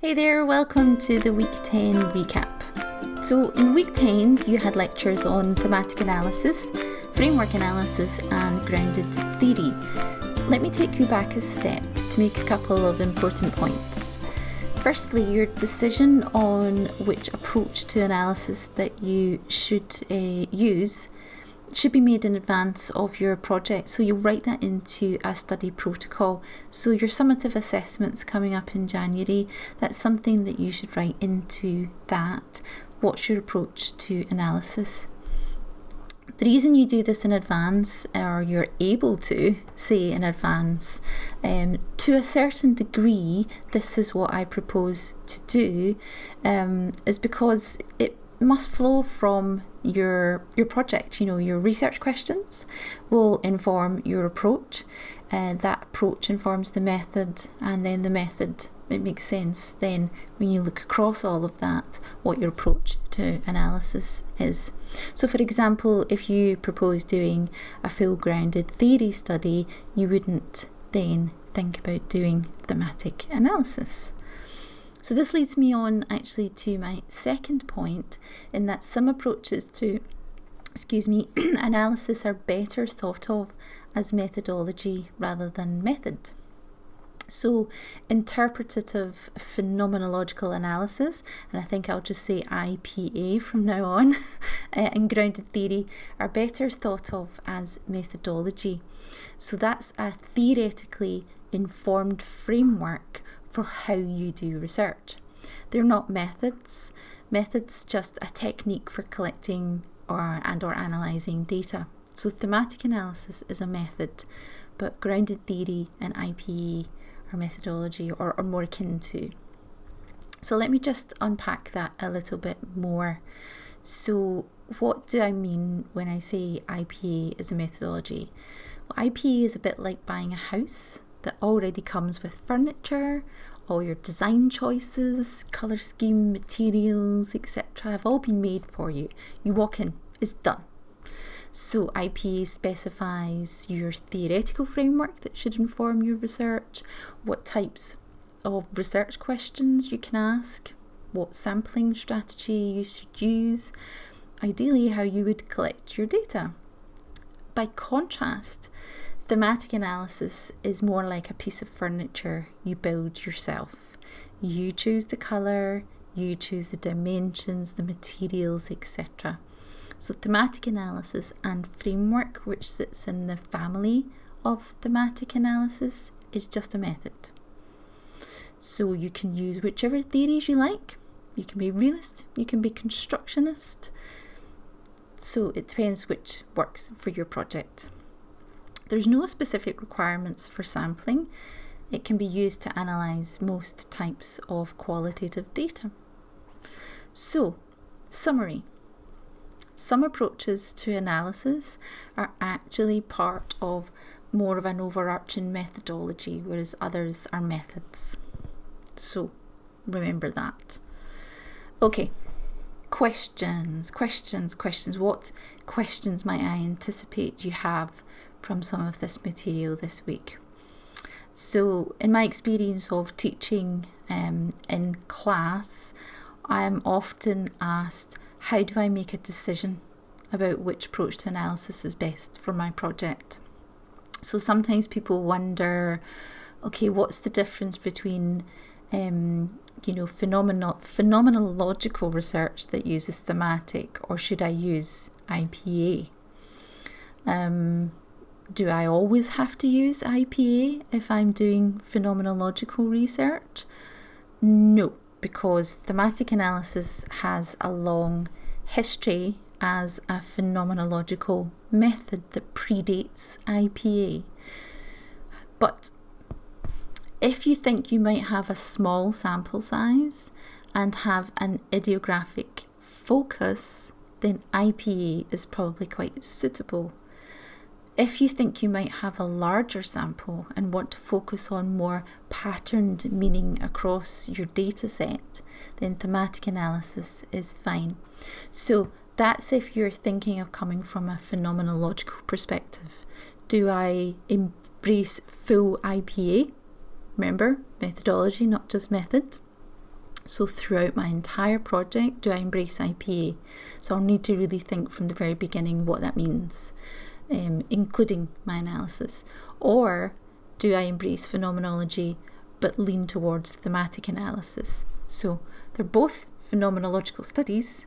Hey there, welcome to the Week 10 recap. So in Week 10 you had lectures on thematic analysis, framework analysis and grounded theory. Let me take you back a step to make a couple of important points. Firstly, your decision on which approach to analysis that you should use should be made in advance of your project, so you'll write that into a study protocol. So your summative assessments coming up in January, that's something that you should write into that. What's your approach to analysis? The reason you do this in advance, or you're able to say in advance, to a certain degree, this is what I propose to do, is because it must flow from your project. Your research questions will inform your approach, that approach informs the method, and then the method, it makes sense then when you look across all of that what your approach to analysis is. So for example, if you propose doing a full grounded theory study, you wouldn't then think about doing thematic analysis. So this leads me on actually to my second point, in that some approaches to analysis are better thought of as methodology rather than method. So interpretative phenomenological analysis, and I think I'll just say IPA from now on, and grounded theory are better thought of as methodology. So that's a theoretically informed framework for how you do research. They're not methods. Methods just a technique for collecting or analysing data. So thematic analysis is a method, but grounded theory and IPE are methodology, or more akin to. So let me just unpack that a little bit more. So what do I mean when I say IPA is a methodology? Well, IPA is a bit like buying a house that already comes with furniture. All your design choices, colour scheme, materials, etc. have all been made for you. You walk in, it's done. So IPA specifies your theoretical framework that should inform your research, what types of research questions you can ask, what sampling strategy you should use, ideally how you would collect your data. By contrast, thematic analysis is more like a piece of furniture you build yourself. You choose the colour, you choose the dimensions, the materials, etc. So thematic analysis and framework, which sits in the family of thematic analysis, is just a method. So you can use whichever theories you like. You can be realist, you can be constructionist. So it depends which works for your project. There's no specific requirements for sampling. It can be used to analyse most types of qualitative data. So, summary. Some approaches to analysis are actually part of more of an overarching methodology, whereas others are methods. So, remember that. Okay, questions. What questions might I anticipate you have from some of this material this week? So in my experience of teaching in class, I am often asked, how do I make a decision about which approach to analysis is best for my project? So sometimes people wonder, okay, what's the difference between phenomenological research that uses thematic, or should I use IPA? Do I always have to use IPA if I'm doing phenomenological research? No, because thematic analysis has a long history as a phenomenological method that predates IPA. But if you think you might have a small sample size and have an idiographic focus, then IPA is probably quite suitable. If you think you might have a larger sample and want to focus on more patterned meaning across your data set, then thematic analysis is fine. So that's if you're thinking of coming from a phenomenological perspective. Do I embrace full IPA? Remember, methodology, not just method. So throughout my entire project, do I embrace IPA? So I'll need to really think from the very beginning what that means, including my analysis. Or do I embrace phenomenology but lean towards thematic analysis? So they're both phenomenological studies,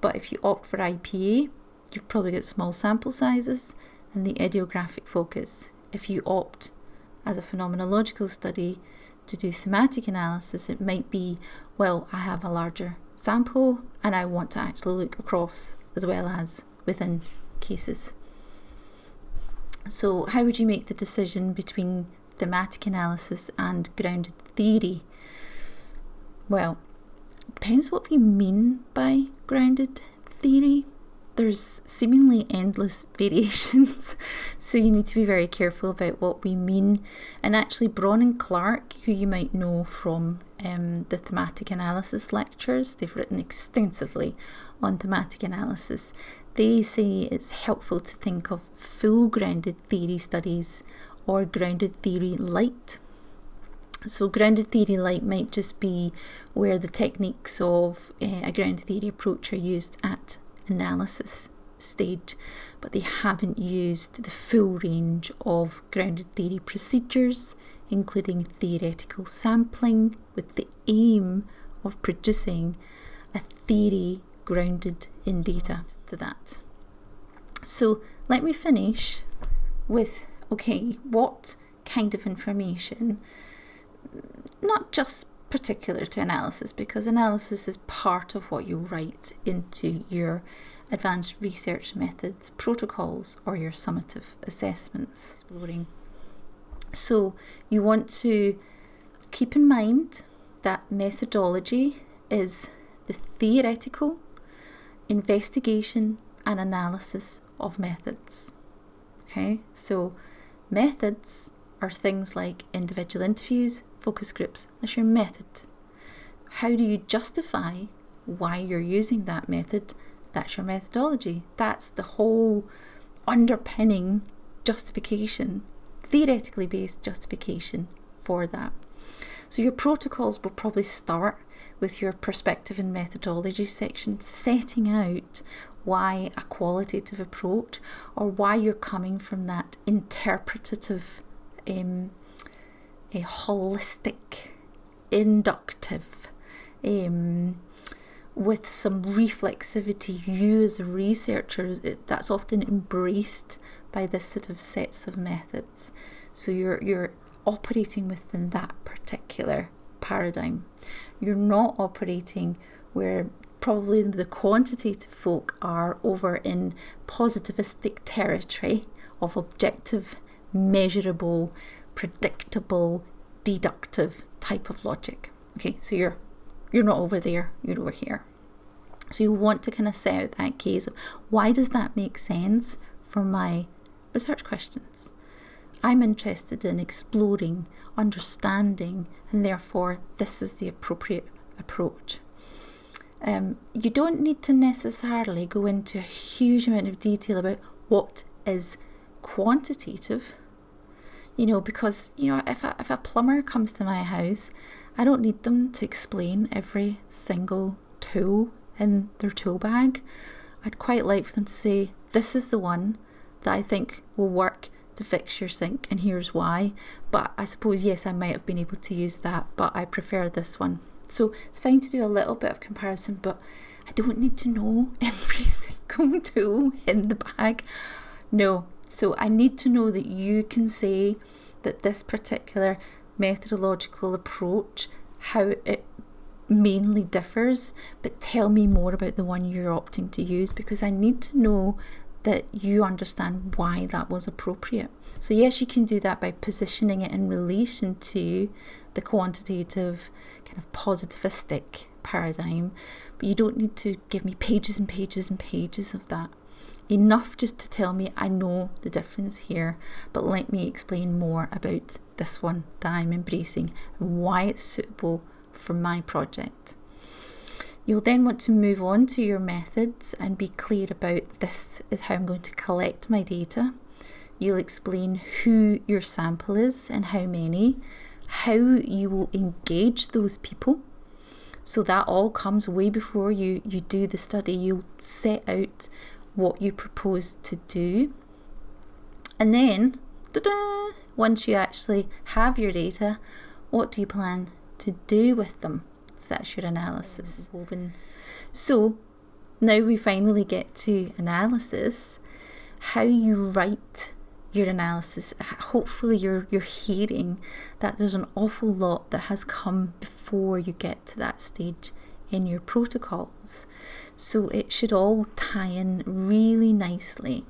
but if you opt for IPA, you've probably got small sample sizes and the idiographic focus. If you opt as a phenomenological study to do thematic analysis, it might be, well, I have a larger sample and I want to actually look across as well as within cases. So how would you make the decision between thematic analysis and grounded theory? Well, it depends what we mean by grounded theory. There's seemingly endless variations, so you need to be very careful about what we mean. And actually, Braun and Clark, who you might know from the thematic analysis lectures, they've written extensively on thematic analysis. They say it's helpful to think of full grounded theory studies or grounded theory light. So grounded theory light might just be where the techniques of a grounded theory approach are used at analysis stage, but they haven't used the full range of grounded theory procedures, including theoretical sampling, with the aim of producing a theory grounded in data to that. So let me finish with, okay, what kind of information, not just particular to analysis, because analysis is part of what you write into your advanced research methods, protocols, or your summative assessments. Exploring. So you want to keep in mind that methodology is the theoretical investigation and analysis of methods. Okay, so methods are things like individual interviews, focus groups. That's your method. How do you justify why you're using that method? That's your methodology. That's the whole underpinning justification, theoretically based justification for that. So your protocols will probably start with your perspective and methodology section, setting out why a qualitative approach, or why you're coming from that interpretative, a holistic, inductive, with some reflexivity. You as a researcher, that's often embraced by this sort of sets of methods. So you're operating within that particular paradigm. You're not operating where probably the quantitative folk are over in positivistic territory of objective, measurable, predictable, deductive type of logic. Okay, so you're not over there, you're over here. So you want to kind of set out that case of why does that make sense for my research questions? I'm interested in exploring, understanding, and therefore this is the appropriate approach. You don't need to necessarily go into a huge amount of detail about what is quantitative, because, if a plumber comes to my house, I don't need them to explain every single tool in their tool bag. I'd quite like for them to say, this is the one that I think will work to fix your sink, and here's why. But I suppose, yes, I might have been able to use that, but I prefer this one. So it's fine to do a little bit of comparison, but I don't need to know every single tool in the bag. No. So I need to know that you can say that this particular methodological approach, how it mainly differs, but tell me more about the one you're opting to use, because I need to know that you understand why that was appropriate. So yes, you can do that by positioning it in relation to the quantitative kind of positivistic paradigm, but you don't need to give me pages and pages and pages of that. Enough just to tell me I know the difference here, but let me explain more about this one that I'm embracing and why it's suitable for my project. You'll then want to move on to your methods and be clear about this is how I'm going to collect my data. You'll explain who your sample is and how many, how you will engage those people. So that all comes way before you do the study. You'll set out what you propose to do. And then, ta-da, once you actually have your data, what do you plan to do with them? So that's your analysis. So now we finally get to analysis. How you write your analysis. Hopefully you're hearing that there's an awful lot that has come before you get to that stage in your protocols. So it should all tie in really nicely.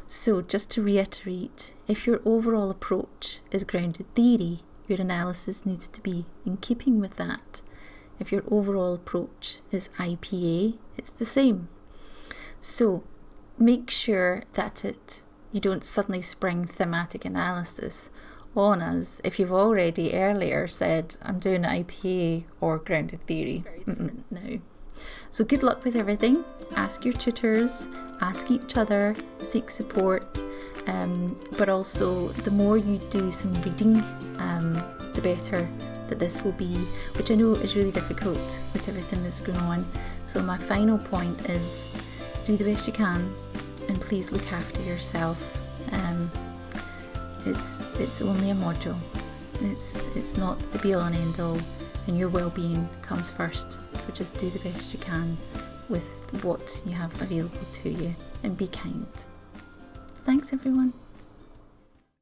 So just to reiterate, if your overall approach is grounded theory, your analysis needs to be in keeping with that. If your overall approach is IPA, it's the same. So make sure that you don't suddenly spring thematic analysis on us if you've already earlier said, I'm doing IPA or grounded theory. Very different now. So good luck with everything. Ask your tutors, ask each other, seek support, but also the more you do some reading, the better that this will be, which I know is really difficult with everything that's going on. So my final point is, do the best you can and please look after yourself. It's only a module. It's not the be all and end all, and your well-being comes first. So just do the best you can with what you have available to you and be kind. Thanks everyone.